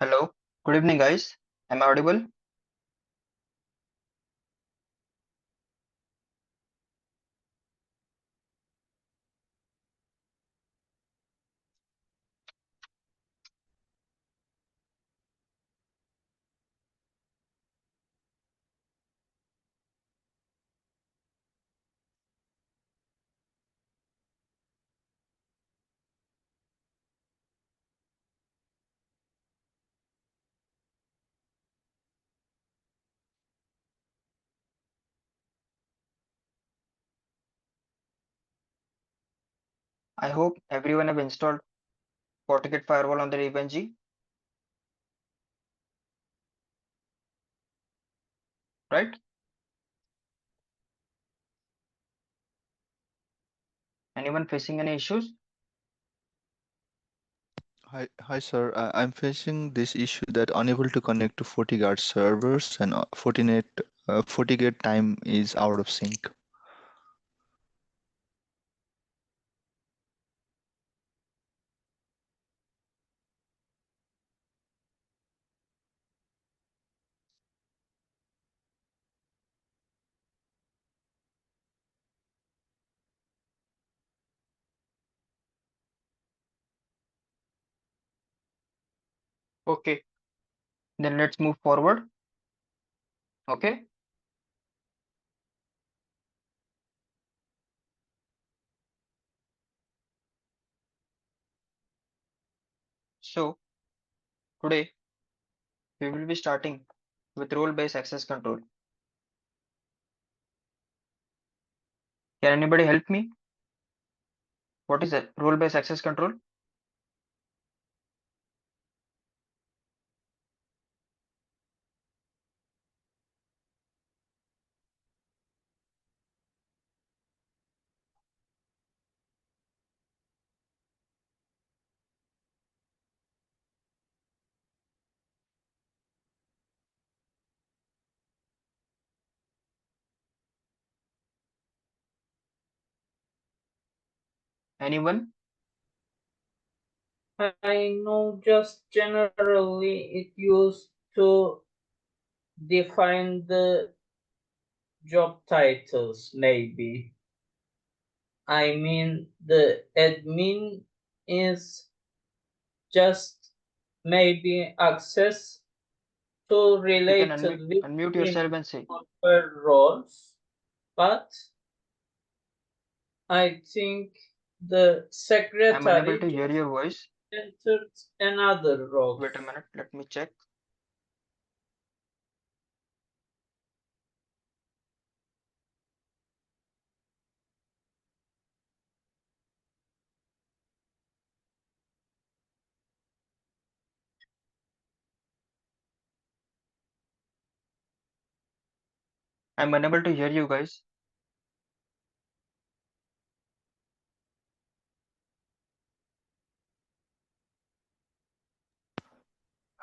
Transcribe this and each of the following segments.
Hello, good evening, guys. Am I audible? I hope everyone have installed Fortinet firewall on their EVNG, right? Anyone facing any issues? Hi, sir. I'm facing this issue that unable to connect to FortiGuard servers and FortiGate time is out of sync. Okay, then let's move forward. Okay, so today we will be starting with role-based access control. Can anybody help me? What is a role-based access control? Anyone? I know just generally it used to define the job titles, maybe. I mean, the admin is just maybe access to You can related with unmute him yourself and say, software roles, but I think the I'm unable secretary to hear just your voice. entered another role. Wait a minute, let me check. I'm unable to hear you guys.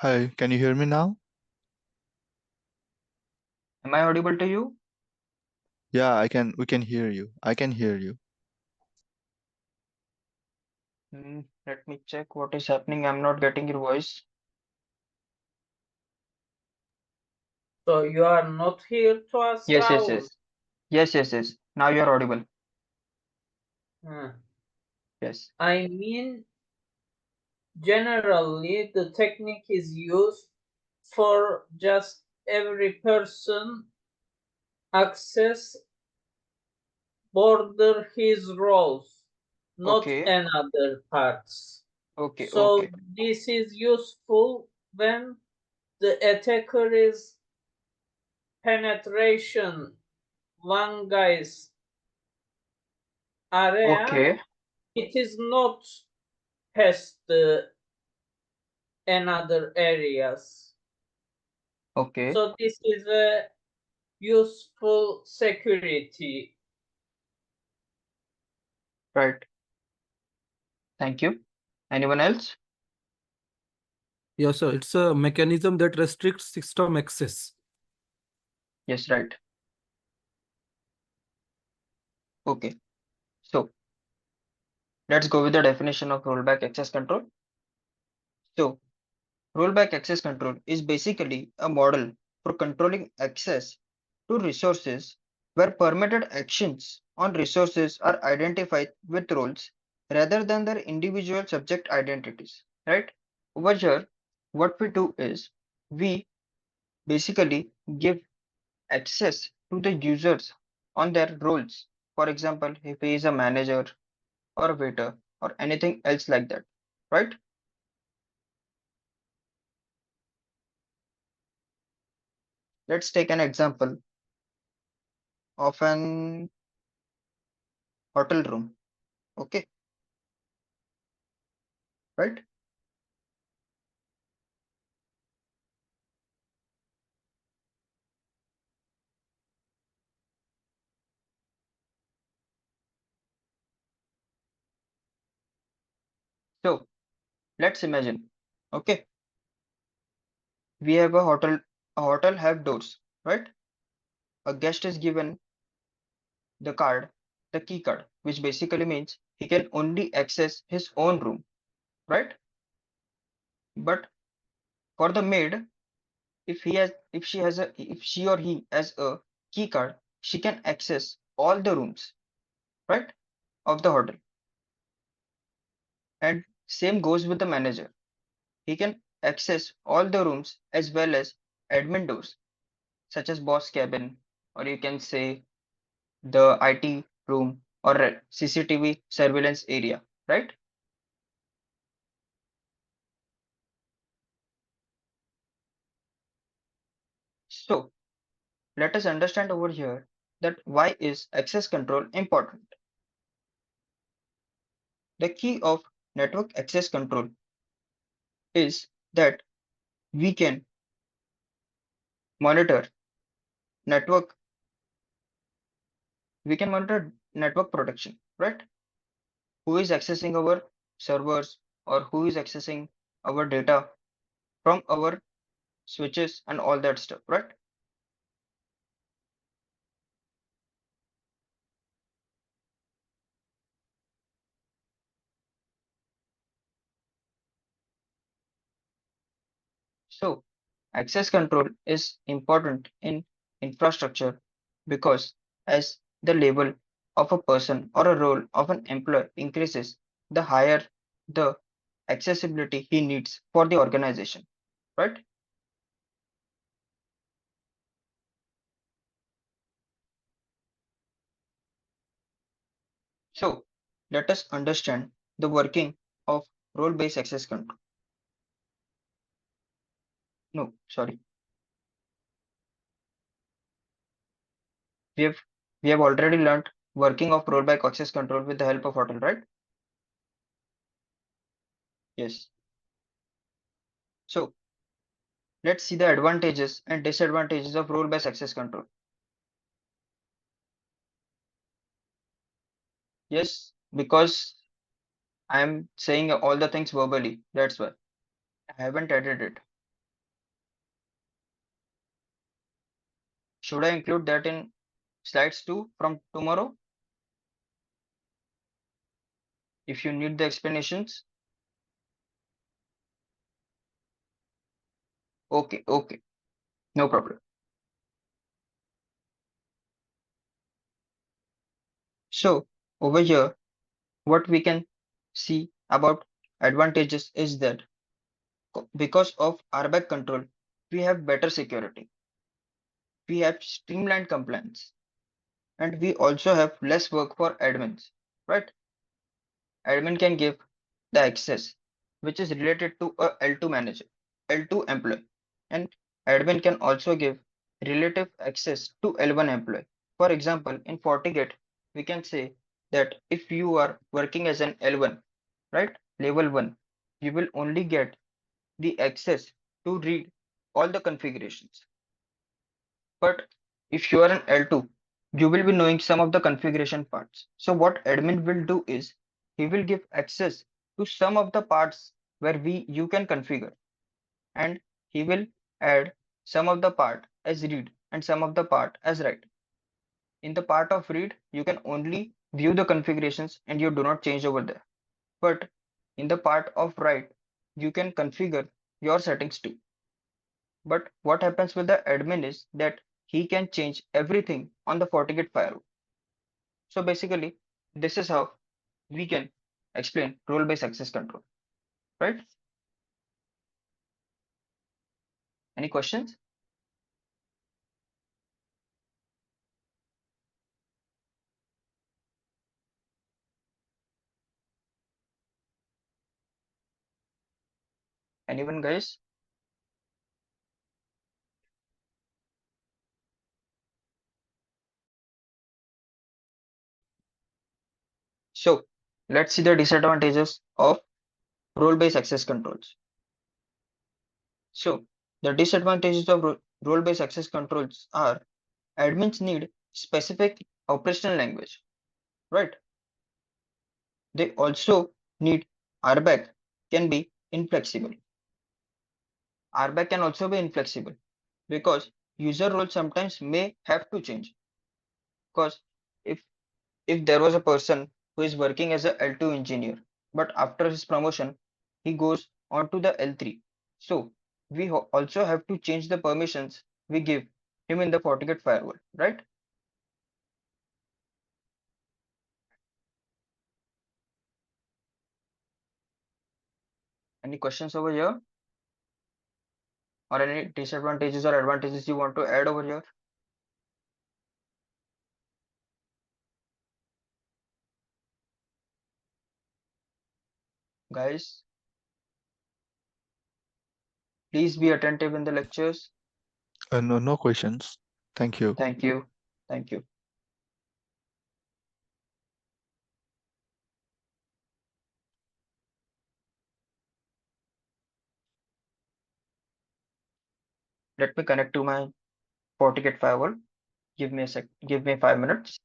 Hi, can you hear me now? Am I audible to you? Yeah, I can. We can hear you. I can hear you. Let me check what is happening. I'm not getting your voice. So you are not here to ask Yes, yes, Rahul. yes. Yes, yes, yes. Now you are audible. Hmm. Yes. I mean, generally, the technique is used for just every person access border his roles, not Okay. another parts. Okay. So Okay. this is useful when the attacker is penetration one guy's area. Okay. It is not past the another areas. Okay. So this is a useful security. Right. Thank you. Anyone else? Yeah, sir. It's a mechanism that restricts system access. Yes, right. Okay. So let's go with the definition of rollback access control. So rollback access control is basically a model for controlling access to resources where permitted actions on resources are identified with roles rather than their individual subject identities, right? Over here, what we do is we basically give access to the users on their roles. For example, if he is a manager or a waiter or anything else like that, right? Let's take an example of an hotel room. Okay, right? So let's imagine. Okay, we have a hotel. A hotel have doors, right? A guest is given the card, the key card, which basically means he can only access his own room, right? But for the maid, if she or he has a key card, she can access all the rooms, right, of the hotel. And same goes with the manager. He can access all the rooms as well as admin doors, such as boss cabin, or you can say the IT room or a CCTV surveillance area, right? So let us understand over here that why is access control important. The key of network access control is that we can monitor network we can monitor network protection, right? Who is accessing our servers or who is accessing our data from our switches and all that stuff, right? So access control is important in infrastructure because as the level of a person or a role of an employee increases, the higher the accessibility he needs for the organization, right? So let us understand the working of role-based access control. No, sorry. We have we have already learned working of rollback access control with the help of Hotel, right? Yes. So let's see the advantages and disadvantages of role-based access control. Yes, because I'm saying all the things verbally. That's why I haven't added it. Should I include that in slides too from tomorrow? If you need the explanations. Okay, okay, no problem. So over here, what we can see about advantages is that because of RBAC control, we have better security, we have streamlined compliance, and we also have less work for admins, right? Admin can give the access which is related to a L2 manager, L2 employee, and admin can also give relative access to L1 employee. For example, in FortiGate, we can say that if you are working as an L1, right, level 1, you will only get the access to read all the configurations. But if you are an L2, you will be knowing some of the configuration parts. So what admin will do is he will give access to some of the parts where you can configure, and he will add some of the part as read and some of the part as write. In the part of read, you can only view the configurations and you do not change over there. But in the part of write, you can configure your settings too. But what happens with the admin is that he can change everything on the FortiGate firewall. So basically, this is how we can explain role-based access control, right? Any questions? Anyone, guys? So let's see the disadvantages of role-based access controls. So the disadvantages of role-based access controls are admins need specific operational language, right? They also need RBAC can be inflexible. RBAC can also be inflexible because user roles sometimes may have to change. Because if there was a person who is working as a L2 engineer, but after his promotion, he goes on to the L3. So we also have to change the permissions we give him in the FortiGate firewall, right? Any questions over here? Or any disadvantages or advantages you want to add over here? Guys, please be attentive in the lectures. No, no questions. Thank you. Thank you. Thank you. Let me connect to my FortiGate firewall. Give me a sec. Give me 5 minutes.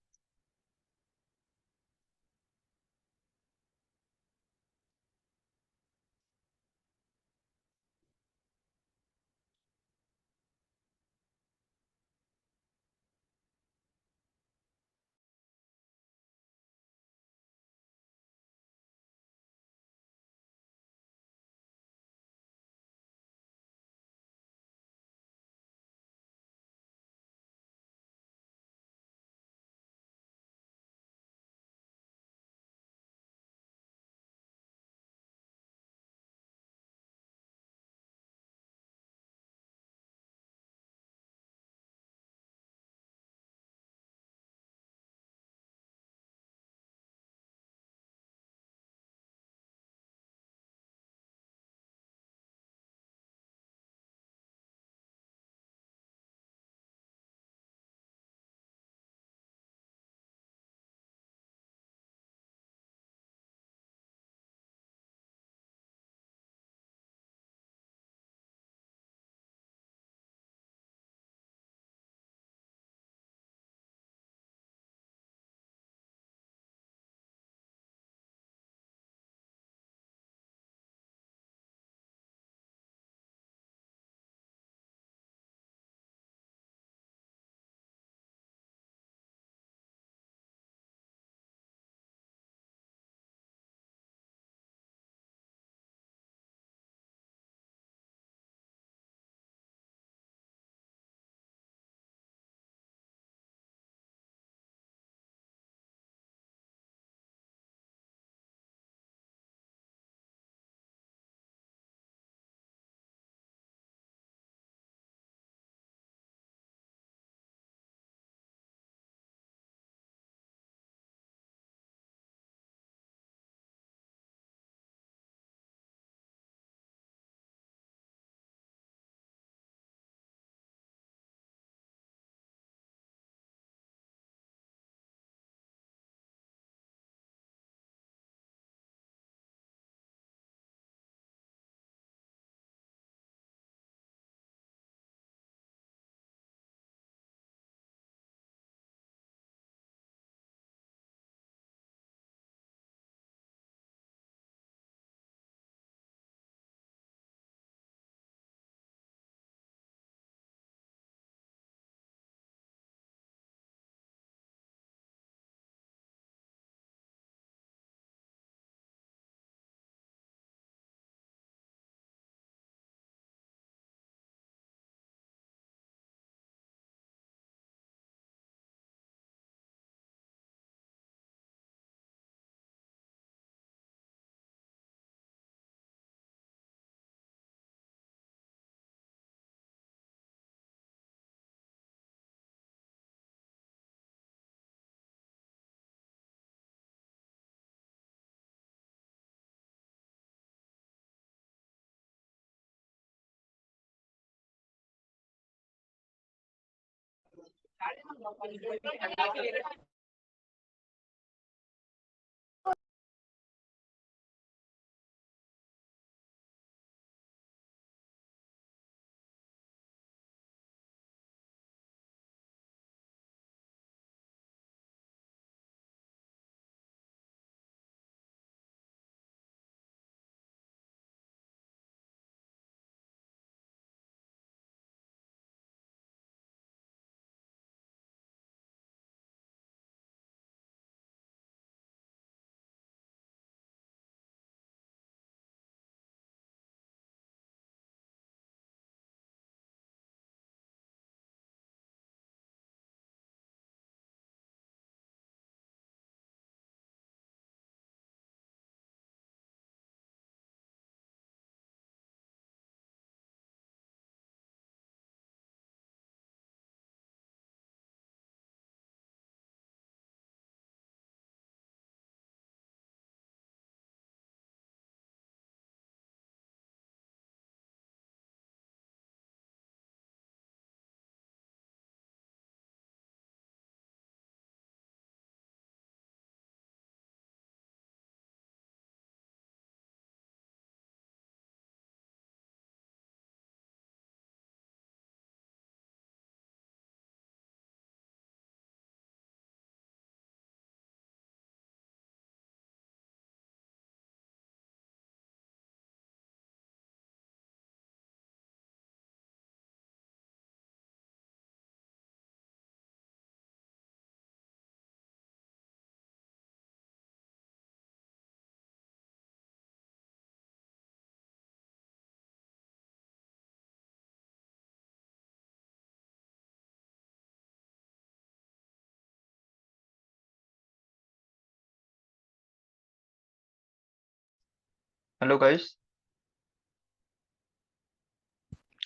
Hello guys,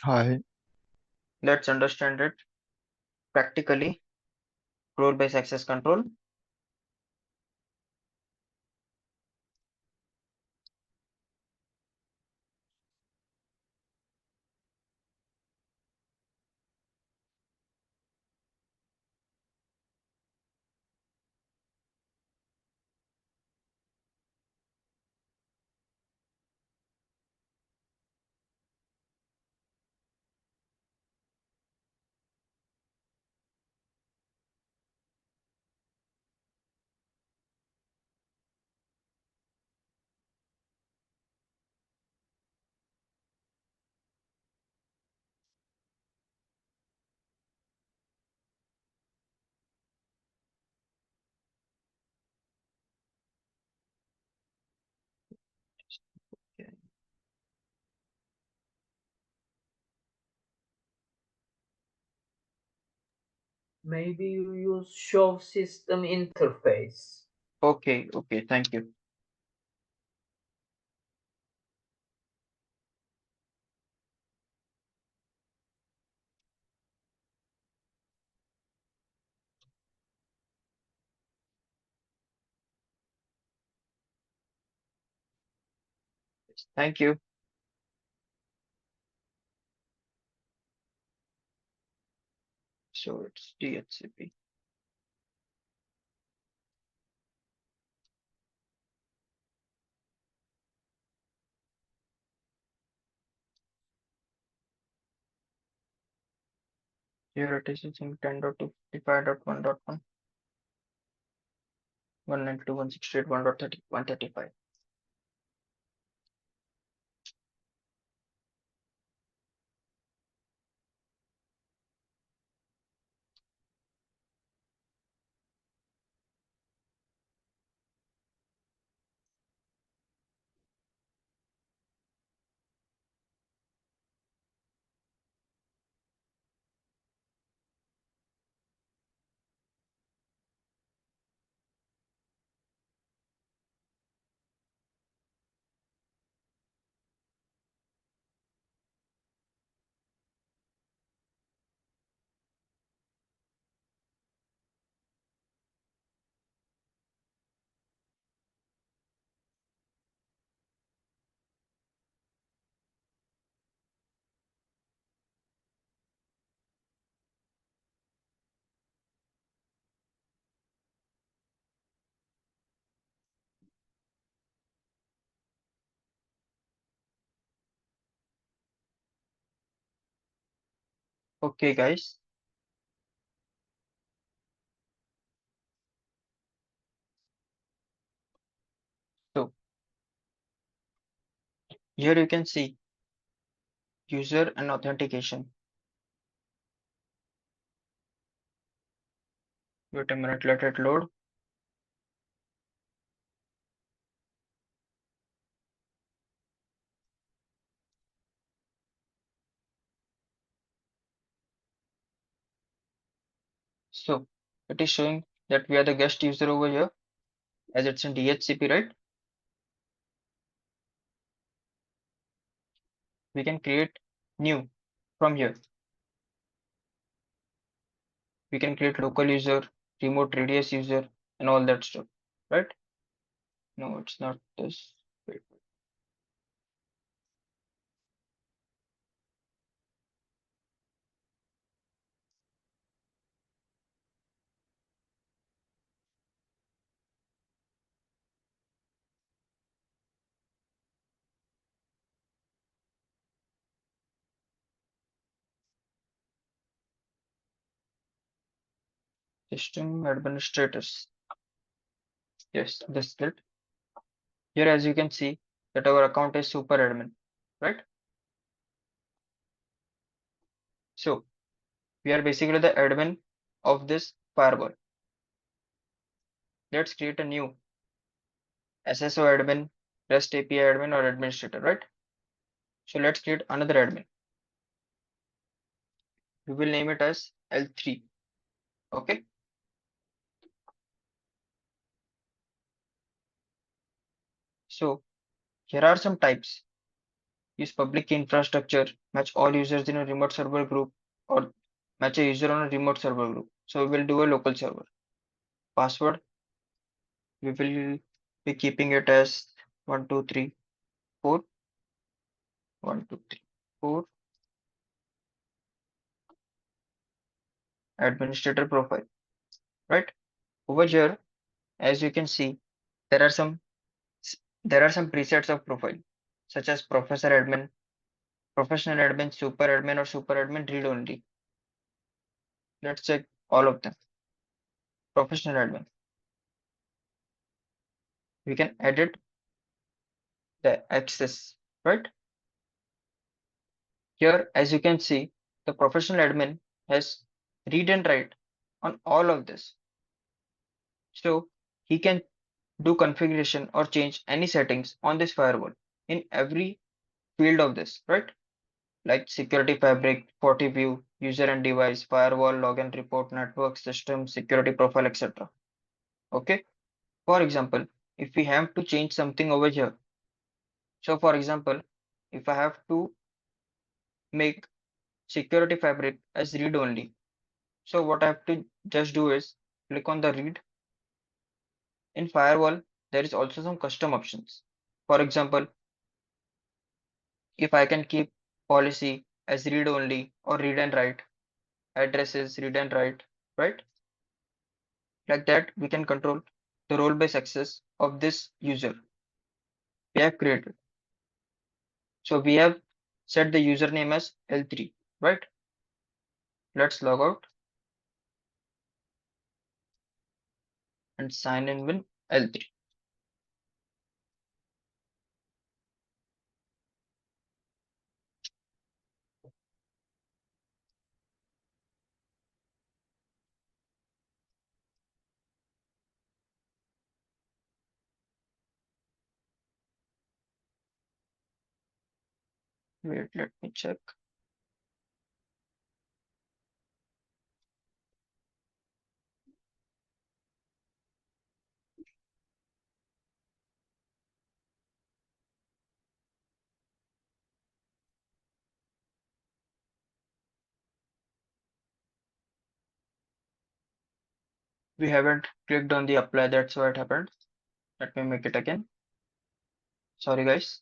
Hi. let's understand it practically. Role-based access control. Okay. Maybe you use show system interface. Okay, okay, thank you. Thank you. So it's DHCP. Here it is using 10.255.1.1, 192.168.1.30, 135. Okay, guys. So here you can see user and authentication. Wait a minute, let it load. So it is showing that we are the guest user over here as it's in DHCP, right? We can create new from here. We can create local user, remote radius user, and all that stuff, right? No, it's not this. Wait, system administrators. Yes, this is it. Here, as you can see, that our account is super admin, right? So we are basically the admin of this firewall. Let's create a new SSO admin, REST API admin, or administrator, right? So let's create another admin. We will name it as L3. Okay. So here are some types. Use public key infrastructure, match all users in a remote server group, or match a user on a remote server group. So we will do a local server. Password, we will be keeping it as 1234, 1234, administrator profile, right? Over here, as you can see, there are some there are some presets of profile, such as professor admin, professional admin, super admin, or super admin read only. Let's check all of them. Professional admin. We can edit the access, right? Here, as you can see, the professional admin has read and write on all of this. So he can do configuration or change any settings on this firewall in every field of this, right? Like security fabric, FortiView, user and device, firewall, login report, network system, security profile, etc. Okay. For example, if we have to change something over here. So for example, if I have to make security fabric as read only. So what I have to just do is click on the read. In firewall, there is also some custom options. For example, if I can keep policy as read only or read and write, addresses read and write, right? Like that, we can control the role-based access of this user we have created. So we have set the username as L3, right? Let's log out and sign in with L3. Wait, let me check. We haven't clicked on the apply, that's why it happened. Let me make it again. Sorry guys.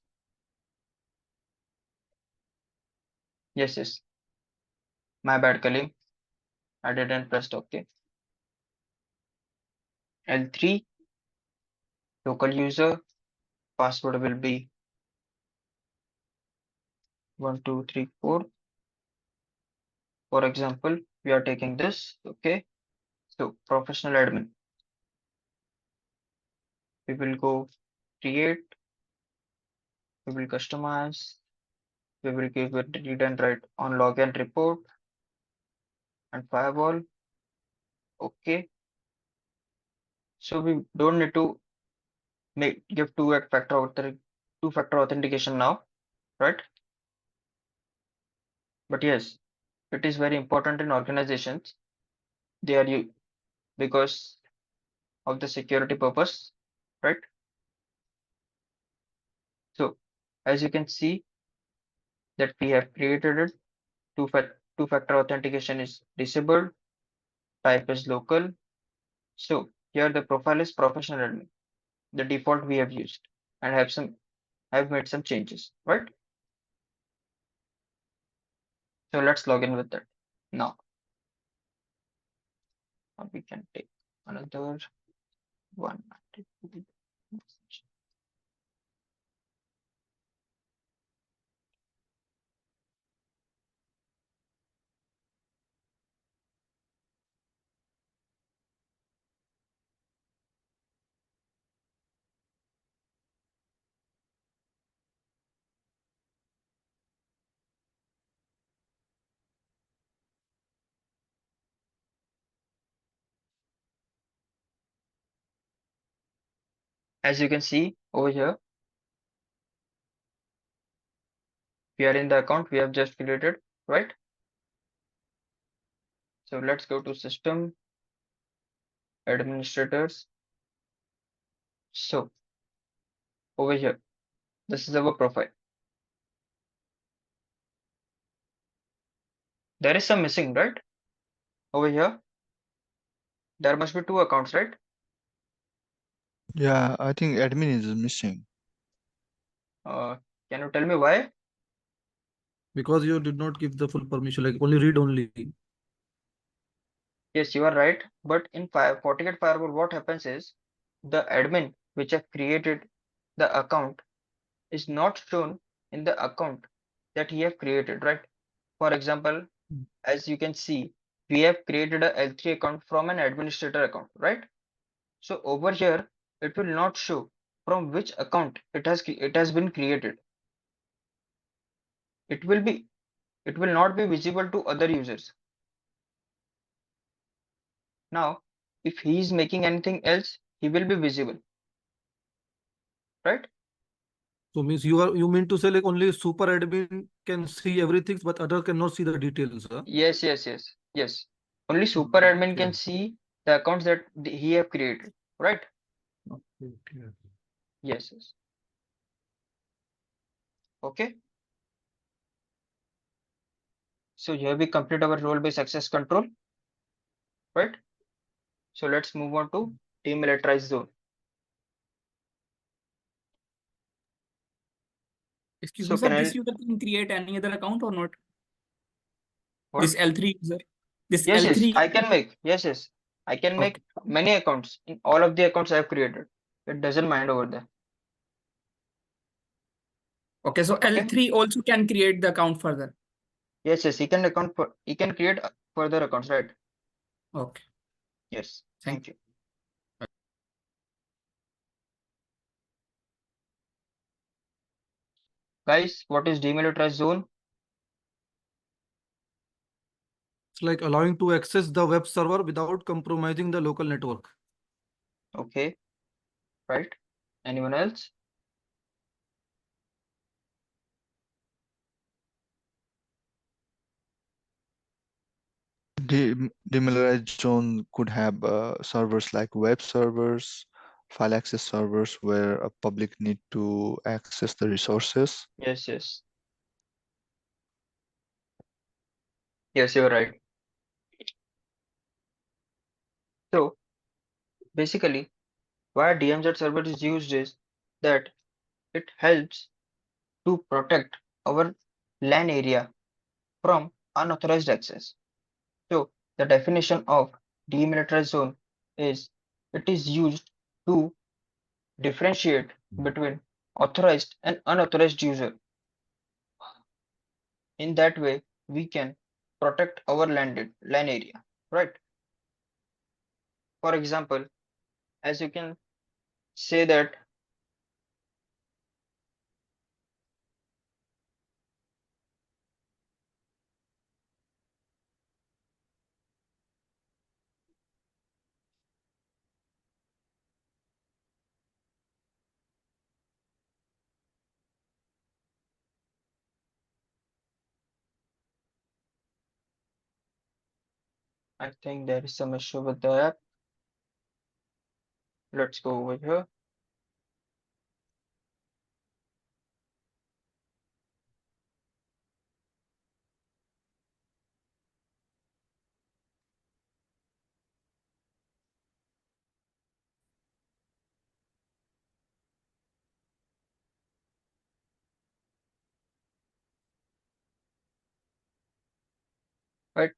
Yes, yes. My bad, Kalim. I didn't press OK. L3, local user, password will be 1234, For example, we are taking this, okay? So professional admin, we will go create, we will customize, we will give it read and write on login report and firewall, okay? So we don't need to give two-factor authentication now, right? But yes, it is very important in organizations. They are because of the security purpose, right? So as you can see that we have created it, two-factor authentication is disabled, type is local. So here the profile is professional admin, the default we have used, and have made some changes, right? So let's log in with that. Now we can take another one. As you can see over here, we are in the account we have just created, right? So let's go to system administrators. So over here, this is our profile. There is some missing, right? Over here, there must be two accounts, right? Yeah, I think admin is missing. Uh, can you tell me why? Because you did not give the full permission, like only read only. Yes, you are right. But in Fortinet firewall, what happens is the admin which have created the account is not shown in the account that he have created, right? For example, as you can see, we have created a L3 account from an administrator account, right? So over here, it will not show from which account it has been created. It will be it will not be visible to other users. Now, if he is making anything else, he will be visible, right? So means you mean to say like only super admin can see everything, but other cannot see the details, huh? Yes, yes, yes, yes. Only super admin can Okay. see the accounts that he have created, right? Okay. Yes, yes. Okay. So here we complete our role-based access control, right? So let's move on to demilitarized zone. Excuse me, So sir. can This I? user can create any other account or not? What? This L3 user. This Yes, yes. L3. I can make. Yes, yes. I can make Okay. many accounts in all of the accounts I have created. It doesn't mind over there. Okay. So Okay. L3 also can create the account further. Yes, yes. He can create further accounts, right? Okay. Yes. Thank Thank you. Guys, what is demilitarized zone? It's like allowing to access the web server without compromising the local network. Okay, right. Anyone else? Demilitarized zone could have servers like web servers, file access servers where a public need to access the resources. Yes, yes. Yes, you're right. So basically, why DMZ server is used is that it helps to protect our LAN area from unauthorized access. So the definition of demilitarized zone is it is used to differentiate between authorized and unauthorized user. In that way, we can protect our LAN area, right? For example, as you can say that I think there is some issue with the app. Let's go over here. Right.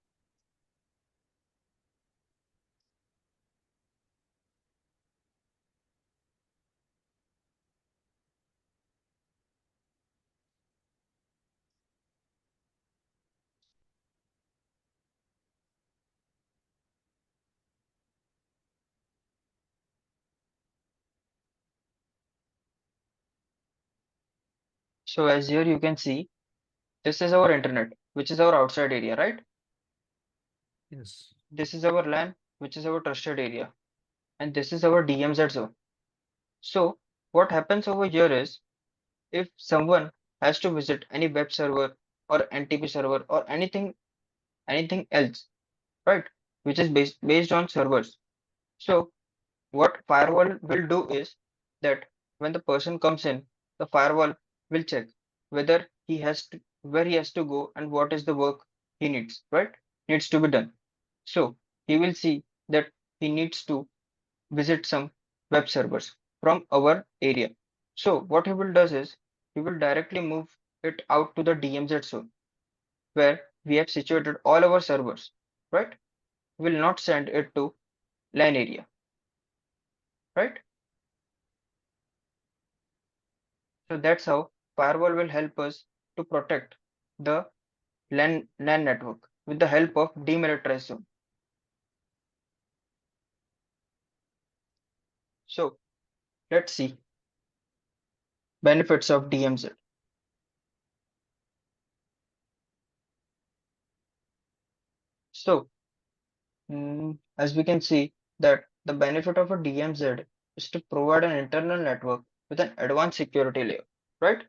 So as here you can see, this is our internet, which is our outside area, right? Yes. This is our LAN, which is our trusted area, and this is our DMZ zone. So what happens over here is, if someone has to visit any web server or NTP server or anything else, right, which is based on servers. So what firewall will do is that when the person comes in, the firewall will check whether where he has to go and what is the work he needs, right? Needs to be done. So he will see that he needs to visit some web servers from our area. So what he will does is he will directly move it out to the DMZ zone where we have situated all our servers, right? We will not send it to LAN area, right? So that's how firewall will help us to protect the LAN network with the help of demilitarized zone. So let's see benefits of DMZ. So as we can see that the benefit of a DMZ is to provide an internal network with an advanced security layer, right?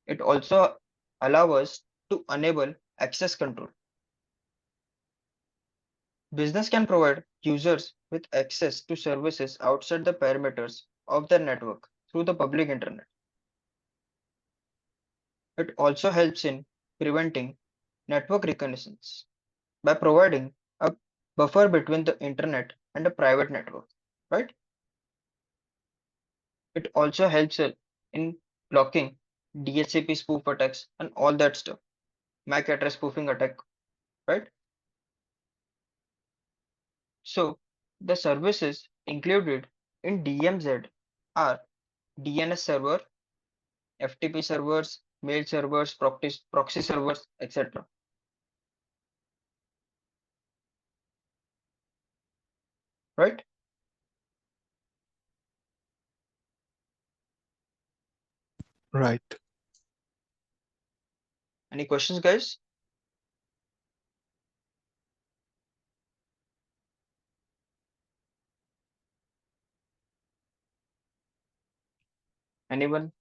It also allows us to enable access control. Business can provide users with access to services outside the perimeters of their network through the public internet. It also helps in preventing network reconnaissance by providing a buffer between the internet and a private network, right? It also helps in blocking DHCP spoof attacks and all that stuff, MAC address spoofing attack, right? So the services included in DMZ are DNS server, FTP servers, mail servers, proxy servers, etc. Right? Right. Any questions, guys? Anyone?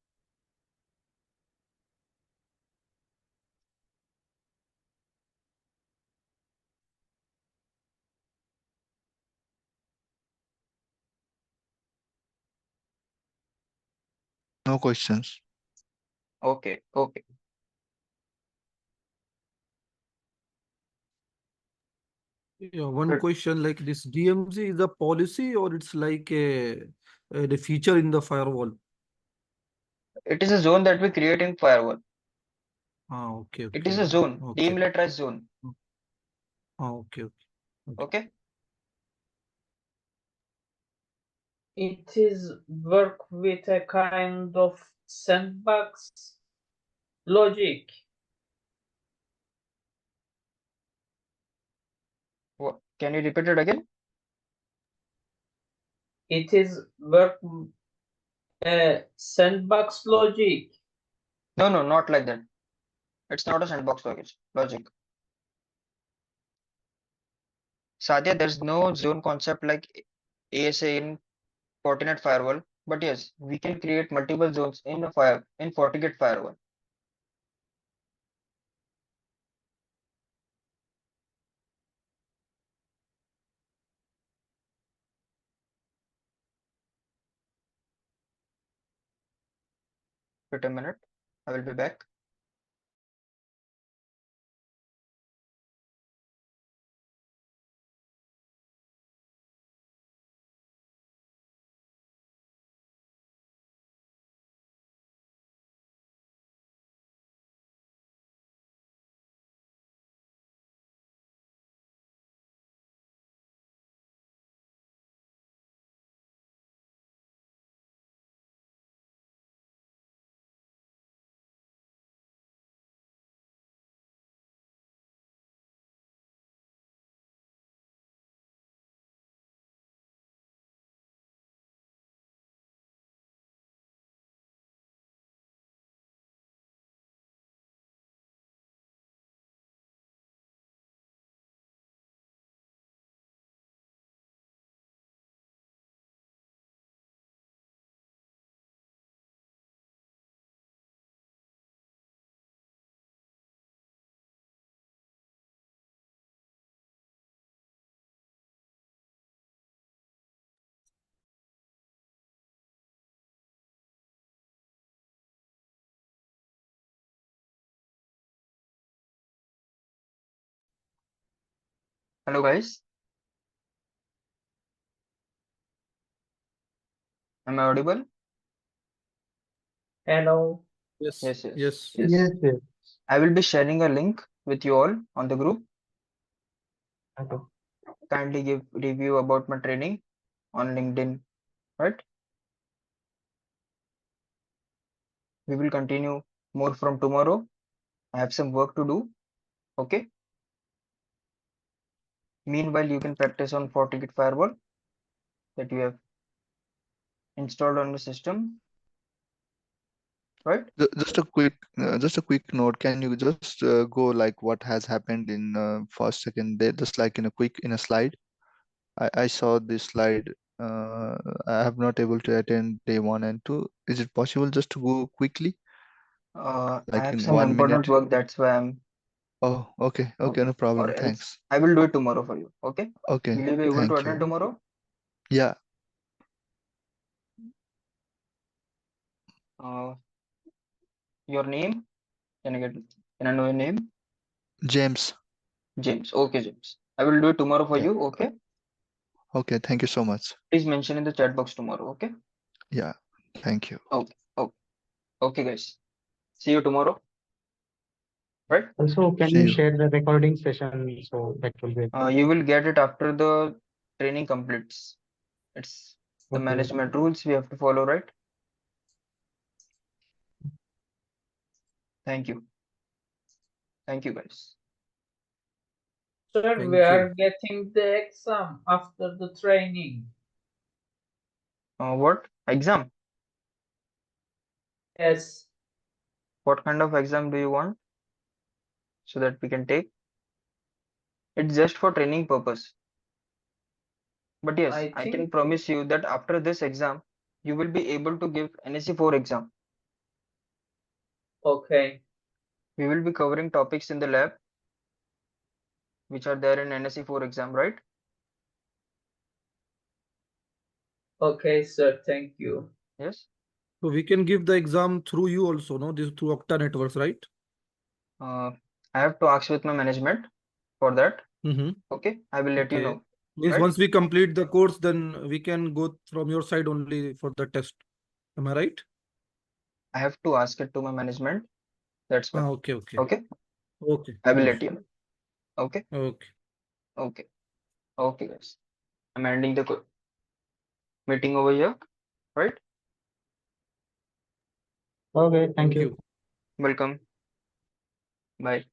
No questions. Okay, okay. Yeah, one Good. question, like this DMZ is a policy or it's like the feature in the firewall? It is a zone that we create in firewall. Ah, okay, It is okay, a zone, okay. demilitarized zone. Ah, okay, okay, okay. Okay. It is work with a kind of sandbox logic. Can you repeat it again? It is work sandbox logic. No, not like that. It's not a sandbox logic. Sadia, there's no zone concept like ASA in Fortinet firewall, but yes, we can create multiple zones in FortiGate firewall. Wait a minute, I will be back. Hello guys, am I audible? Hello. Yes. Yes, yes. Yes. Yes, yes. I will be sharing a link with you all on the group. Okay. Kindly give review about my training on LinkedIn, right? We will continue more from tomorrow. I have some work to do. Okay. Meanwhile, you can practice on FortiGate firewall that you have installed on the system, right? Just a quick note. Can you just go like what has happened in first second day, just like in a slide? I saw this slide. I have not able to attend day 1 and 2. Is it possible just to go quickly, I like have in some 1 minute? important work, that's why I'm Oh, okay, okay. no Or problem. else Thanks. I will do it tomorrow for you. Okay. Okay, Will you be able to thank attend you. tomorrow? Yeah, Uh, your name? Can I know your name? James. James. Okay, James. I will do it tomorrow for Yeah. you. Okay. Okay, thank you so much. Please mention in the chat box tomorrow. Okay. Yeah, thank you. Okay. Okay. Okay, guys. See you tomorrow. Right? Also, can See you you. share the recording session so that will be You will get it after the training completes. It's the okay. management rules we have to follow, right? Thank you. Thank you, guys. Sir, Thank we you. are getting the exam after the training. What exam? Yes. What kind of exam do you want so that we can take? It's just for training purpose. But yes, I I think can promise you that after this exam, you will be able to give NSE4 exam. okay. We will be covering topics in the lab which are there in NSE4 exam, right? Okay, sir. Thank you. Yes. So we can give the exam through you also, no? This through Octa networks, right? I have to ask with my management for that. Mm-hmm. Okay, I will let you Okay. know. Means Right? once we complete the course, then we can go from your side only for the test. Am I right? I have to ask it to my management. That's why. Okay, okay. Okay, Okay, I will nice. let you know. Okay, Okay. okay, okay, guys. I'm ending the meeting over here. Right? Okay, thank Thank you. you. Welcome. Bye.